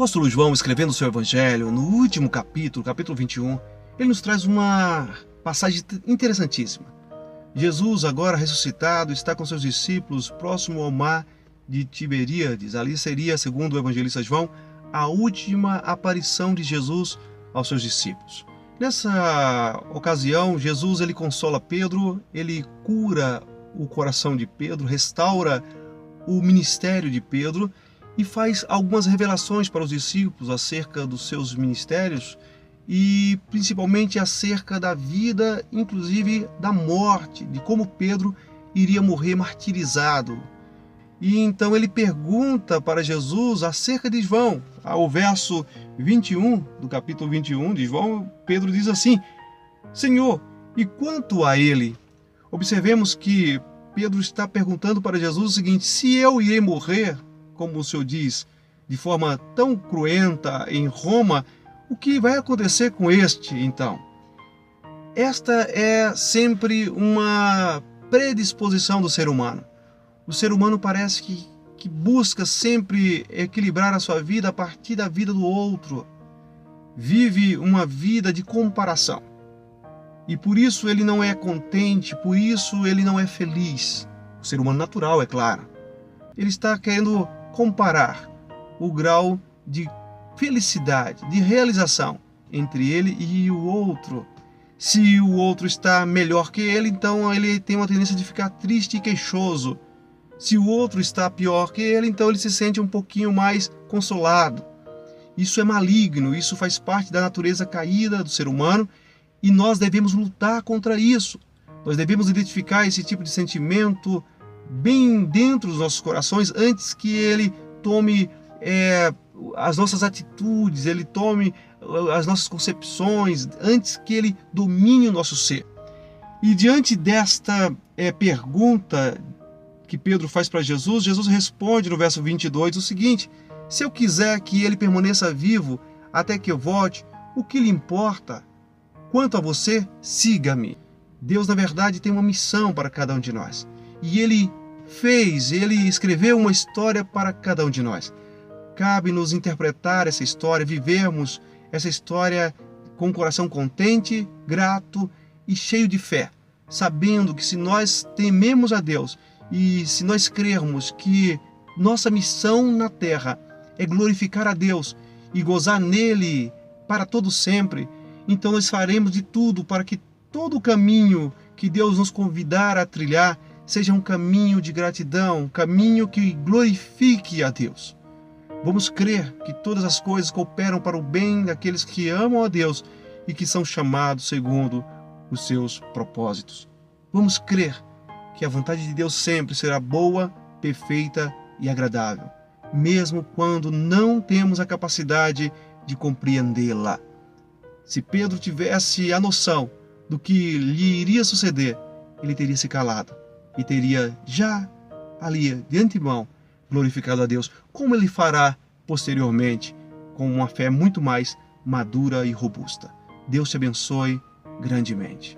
apóstolo João, escrevendo o seu evangelho, no último capítulo, capítulo 21, ele nos traz uma passagem interessantíssima. Jesus, agora ressuscitado, está com seus discípulos próximo ao mar de Tiberíades. Ali seria, segundo o evangelista João, a última aparição de Jesus aos seus discípulos. Nessa ocasião, Jesus ele consola Pedro, ele cura o coração de Pedro, restaura o ministério de Pedro e faz algumas revelações para os discípulos acerca dos seus ministérios e principalmente acerca da vida, inclusive da morte, de como Pedro iria morrer martirizado. E então ele pergunta para Jesus acerca de João. Ao verso 21 do capítulo 21 de João, Pedro diz assim: Senhor, e quanto a ele? Observemos que Pedro está perguntando para Jesus o seguinte: se eu irei morrer, como o Senhor diz, de forma tão cruenta em Roma, o que vai acontecer com este, então? Esta é sempre uma predisposição do ser humano. O ser humano parece que busca sempre equilibrar a sua vida a partir da vida do outro. Vive uma vida de comparação. E por isso ele não é contente, por isso ele não é feliz. O ser humano natural, é claro. Ele está querendo comparar o grau de felicidade, de realização entre ele e o outro. Se o outro está melhor que ele, então ele tem uma tendência de ficar triste e queixoso. Se o outro está pior que ele, então ele se sente um pouquinho mais consolado. Isso é maligno, isso faz parte da natureza caída do ser humano e nós devemos lutar contra isso. Nós devemos identificar esse tipo de sentimento bem dentro dos nossos corações antes que ele tome as nossas atitudes, ele tome as nossas concepções, antes que ele domine o nosso ser. E diante desta pergunta que Pedro faz para Jesus, Jesus responde no verso 22 o seguinte: se eu quiser que ele permaneça vivo até que eu volte, o que lhe importa? Quanto a você, siga-me. Deus, na verdade, tem uma missão para cada um de nós. E ele escreveu uma história para cada um de nós. Cabe-nos interpretar essa história, vivermos essa história com o coração contente, grato e cheio de fé, sabendo que se nós tememos a Deus e se nós crermos que nossa missão na terra é glorificar a Deus e gozar nele para todo sempre, então nós faremos de tudo para que todo o caminho que Deus nos convidar a trilhar seja um caminho de gratidão, um caminho que glorifique a Deus. Vamos crer que todas as coisas cooperam para o bem daqueles que amam a Deus e que são chamados segundo os seus propósitos. Vamos crer que a vontade de Deus sempre será boa, perfeita e agradável, mesmo quando não temos a capacidade de compreendê-la. Se Pedro tivesse a noção do que lhe iria suceder, ele teria se calado e teria já ali, de antemão, glorificado a Deus, como ele fará posteriormente, com uma fé muito mais madura e robusta. Deus te abençoe grandemente.